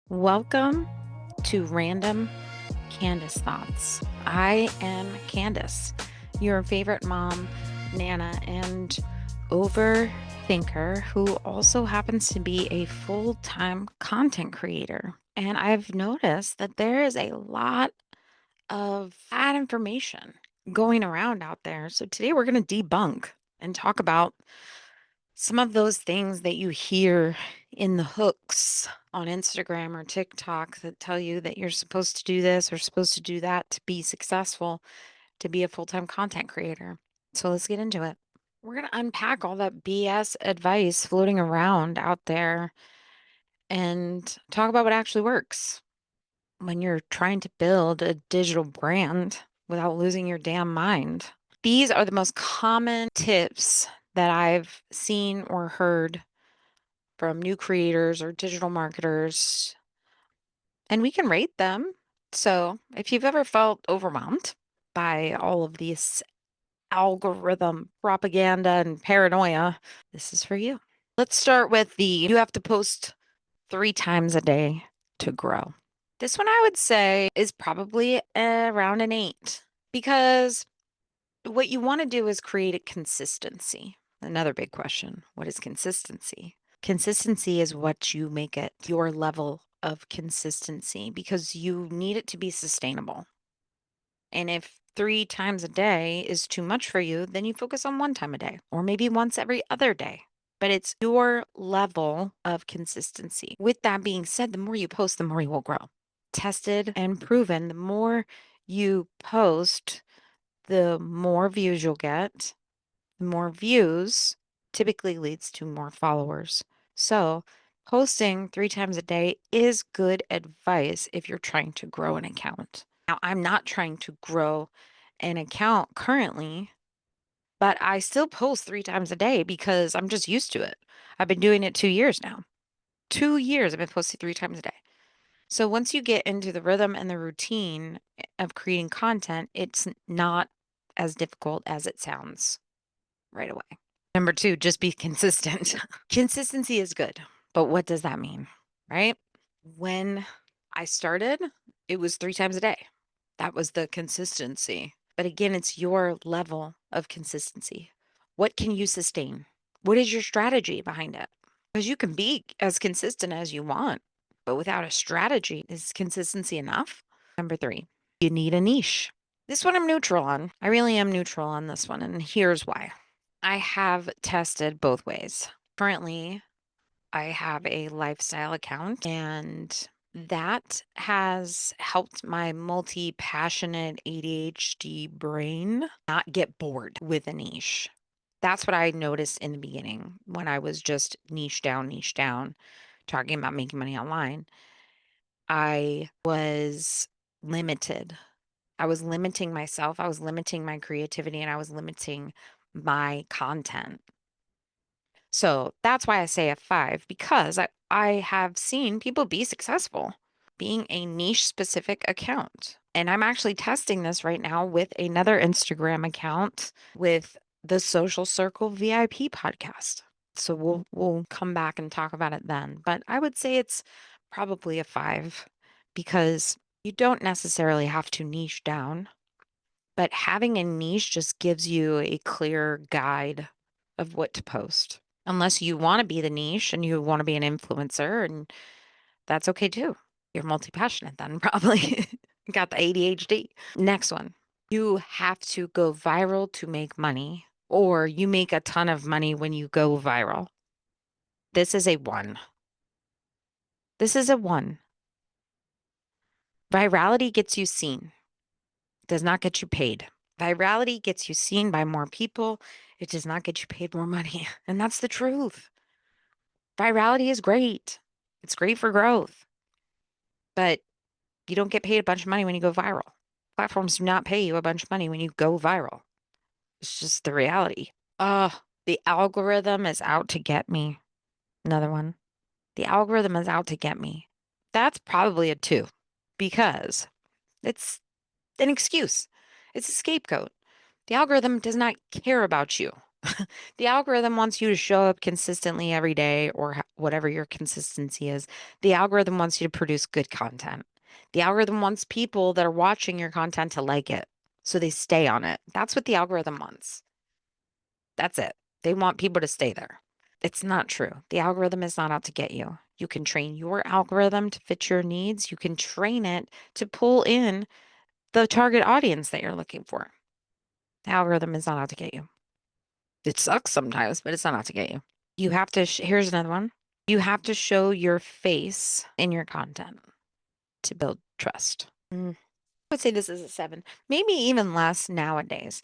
Welcome to Random Candace Thoughts. I am Candace, your favorite mom, Nana, and overthinker who also happens to be a full-time content creator. And I've noticed that there is a lot of bad information going around out there. So today we're going to debunk and talk about some of those things that you hear in the hooks on Instagram or TikTok that tell you that you're supposed to do this or supposed to do that to be successful, to be a full-time content creator. So let's get into it. We're going to unpack all that BS advice floating around out there and talk about what actually works when you're trying to build a digital brand without losing your damn mind. These are the most common tips that I've seen or heard from new creators or digital marketers, and we can rate them. So if you've ever felt overwhelmed by all of these algorithm propaganda and paranoia, this is for you. Let's start with you have to post 3 times a day to grow. This one I would say is probably around an 8 because what you want to do is create a consistency. Another big question. What is consistency? Consistency is what you make it your level of consistency because you need it to be sustainable. And if 3 times a day is too much for you, then you focus on 1 time a day or maybe once every other day. But it's your level of consistency. With that being said, the more you post, the more you will grow. Tested and proven, the more you post, the more views you'll get. The more views typically leads to more followers. So, posting 3 times a day is good advice if you're trying to grow an account. Now, I'm not trying to grow an account currently, but I still post 3 times a day because I'm just used to it. I've been doing it 2 years now. 2 years I've been posting 3 times a day. So once you get into the rhythm and the routine of creating content, it's not as difficult as it sounds right away. Number 2, just be consistent. Consistency is good, but what does that mean, right? When I started, it was 3 times a day. That was the consistency. But again, it's your level of consistency. What can you sustain? What is your strategy behind it? Because you can be as consistent as you want, but without a strategy, is consistency enough? Number 3, you need a niche. This one I'm neutral on. I really am neutral on this one, and here's why. I have tested both ways. Currently, I have a lifestyle account, and that has helped my multi-passionate ADHD brain not get bored with a niche. That's what I noticed in the beginning when I was just niche down, talking about making money online. I was limited. I was limiting myself, I was limiting my creativity, and I was limiting my content. So that's why I say a 5, because I have seen people be successful being a niche specific account. And I'm actually testing this right now with another Instagram account with the Social Circle VIP podcast. So we'll come back and talk about it then. But I would say it's probably a 5 because you don't necessarily have to niche down, but having a niche just gives you a clear guide of what to post. Unless you want to be the niche and you want to be an influencer, and that's okay too. You're multi-passionate then, probably. Got the ADHD. Next one. You have to go viral to make money, or you make a ton of money when you go viral. This is a 1. This is a 1. Virality gets you seen, does not get you paid. Virality gets you seen by more people. It does not get you paid more money. And that's the truth. Virality is great. It's great for growth, but you don't get paid a bunch of money when you go viral. Platforms do not pay you a bunch of money when you go viral. It's just the reality. The algorithm is out to get me. Another one. The algorithm is out to get me. That's probably a 2 because it's an excuse. It's a scapegoat. The algorithm does not care about you. The algorithm wants you to show up consistently every day or whatever your consistency is. The algorithm wants you to produce good content. The algorithm wants people that are watching your content to like it. So they stay on it. That's what the algorithm wants. That's it. They want people to stay there. It's not true. The algorithm is not out to get you. You can train your algorithm to fit your needs. You can train it to pull in the target audience that you're looking for. The algorithm is not out to get you. It sucks sometimes, but it's not out to get you. You have to, here's another one. You have to show your face in your content to build trust. I would say this is a 7, maybe even less nowadays,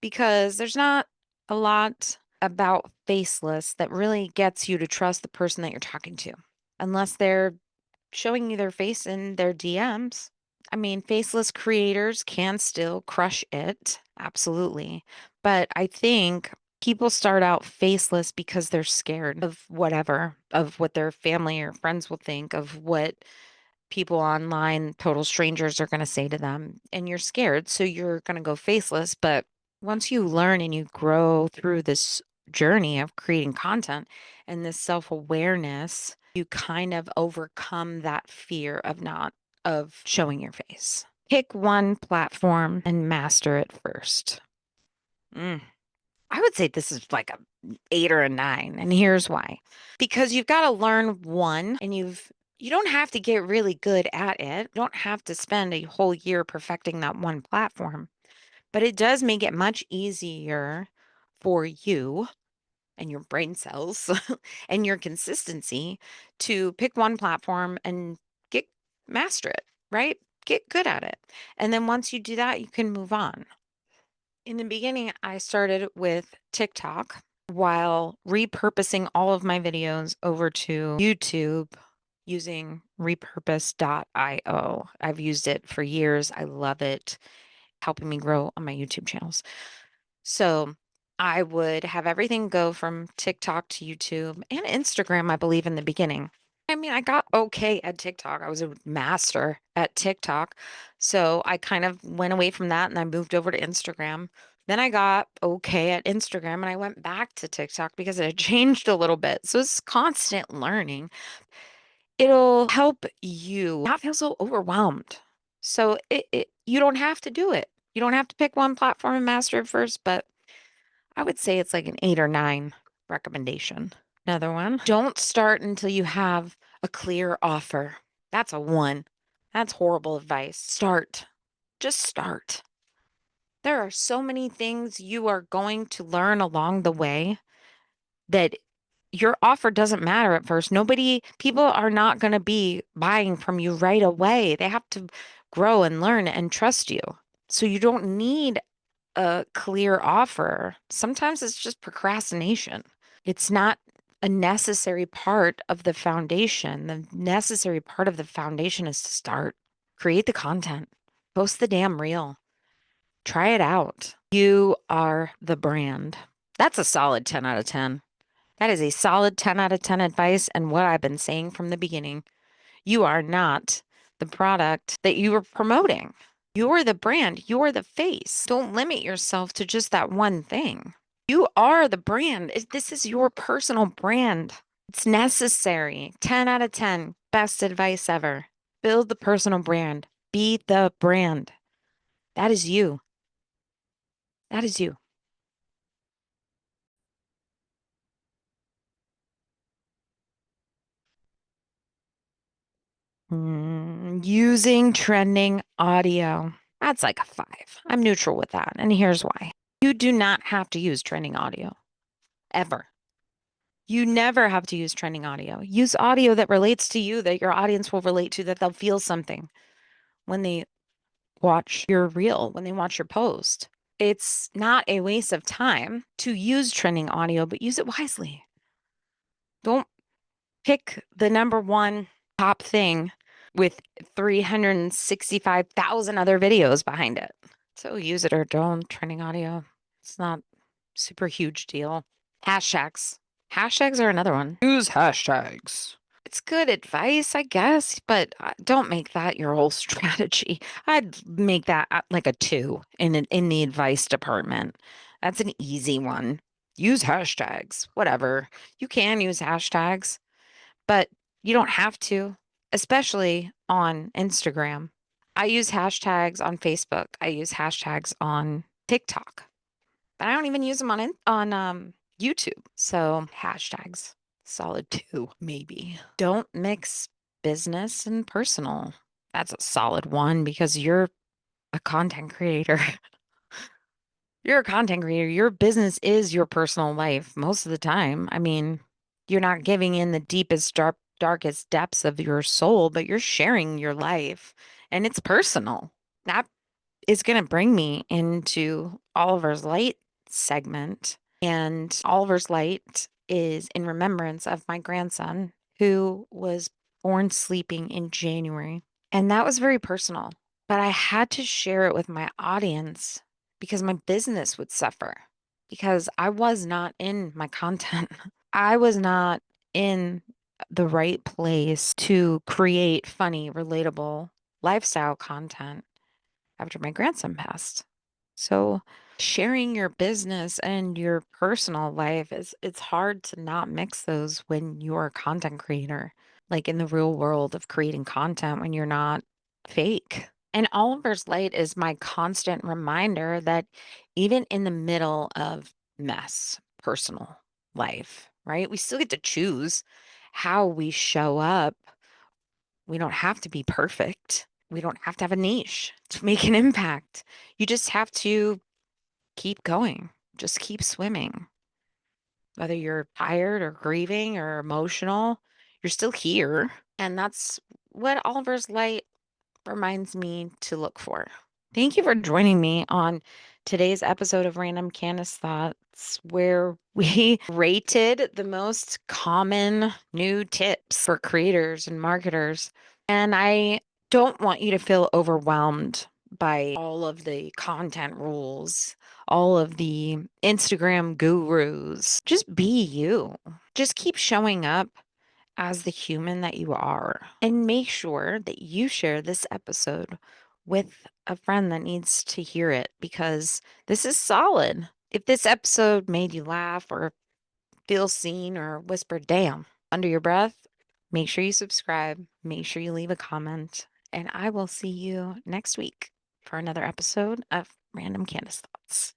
because there's not a lot about faceless that really gets you to trust the person that you're talking to, unless they're showing you their face in their DMs. I mean, faceless creators can still crush it, absolutely. But I think people start out faceless because they're scared of whatever, of what their family or friends will think, of what people online, total strangers, are going to say to them. And you're scared, so you're going to go faceless. But once you learn and you grow through this journey of creating content and this self-awareness, you kind of overcome that fear of not of showing your face. Pick one platform and master it first. Mm. I would say this is like a 8 or a 9, and here's why. Because you've got to learn one, and you don't have to get really good at it. You don't have to spend a whole year perfecting that one platform, but it does make it much easier for you and your brain cells and your consistency to pick one platform and get master it, right? Get good at it. And then once you do that, you can move on. In the beginning, I started with TikTok while repurposing all of my videos over to YouTube using repurpose.io. I've used it for years. I love it, helping me grow on my YouTube channels. So I would have everything go from TikTok to YouTube and Instagram, I believe, in the beginning. I mean, I got okay at TikTok. I was a master at TikTok. So I kind of went away from that and I moved over to Instagram. Then I got okay at Instagram and I went back to TikTok because it had changed a little bit. So it's constant learning. It'll help you not feel so overwhelmed. So you don't have to do it. You don't have to pick one platform and master it first, but I would say it's like an 8 or 9 recommendation. Another one, don't start until you have a clear offer. That's a 1. That's horrible advice. Start. Just start. There are so many things you are going to learn along the way that your offer doesn't matter at first. People are not going to be buying from you right away. They have to grow and learn and trust you. So you don't need a clear offer. Sometimes it's just procrastination. It's not a necessary part of the foundation. The necessary part of the foundation is to start, create the content, post the damn reel, try it out. You are the brand. That's a solid 10 out of 10. That is a solid 10 out of 10 advice. And what I've been saying from the beginning, you are not the product that you are promoting. You're the brand, you're the face. Don't limit yourself to just that one thing. You are the brand. This is your personal brand. It's necessary. 10 out of 10. Best advice ever. Build the personal brand. Be the brand. That is you. That is you. Using trending audio. That's like a 5. I'm neutral with that. And here's why. You do not have to use trending audio ever. You never have to use trending audio. Use audio that relates to you, that your audience will relate to, that they'll feel something when they watch your reel, when they watch your post. It's not a waste of time to use trending audio, but use it wisely. Don't pick the number one top thing with 365,000 other videos behind it. So use it or don't. Trending audio, it's not super huge deal. Hashtags. Hashtags are another one. Use hashtags. It's good advice, I guess, but don't make that your whole strategy. I'd make that like a 2 in the advice department. That's an easy one. use hashtags, whatever. You can use hashtags, but you don't have to, especially on Instagram. I use hashtags on Facebook. I use hashtags on TikTok, but I don't even use them on YouTube. So hashtags, solid two, maybe. Don't mix business and personal. That's a solid one because you're a content creator. You're a content creator. Your business is your personal life most of the time. I mean, you're not giving in the deepest, darkest depths of your soul, but you're sharing your life and it's personal. That is going to bring me into Oliver's Light segment. And Oliver's Light is in remembrance of my grandson who was born sleeping in January. And that was very personal, but I had to share it with my audience because my business would suffer because I was not in my content. I was not in the right place to create funny, relatable lifestyle content after my grandson passed. So sharing your business and your personal life is it's hard to not mix those when you're a content creator, like in the real world of creating content when you're not fake. And Oliver's Light is my constant reminder that even in the middle of mess, personal life, right? We still get to choose how we show up. We don't have to be perfect. We don't have to have a niche to make an impact. You just have to keep going. Just keep swimming. Whether you're tired or grieving or emotional, you're still here. And that's what Oliver's Light reminds me to look for. Thank you for joining me on today's episode of Random Candace Thoughts, where we rated the most common new tips for creators and marketers. And I don't want you to feel overwhelmed by all of the content rules, all of the Instagram gurus. Just be you. Just keep showing up as the human that you are. And make sure that you share this episode with a friend that needs to hear it because this is solid. If this episode made you laugh or feel seen or whisper, damn, under your breath, make sure you subscribe, make sure you leave a comment, and I will see you next week for another episode of Random Candace Thoughts.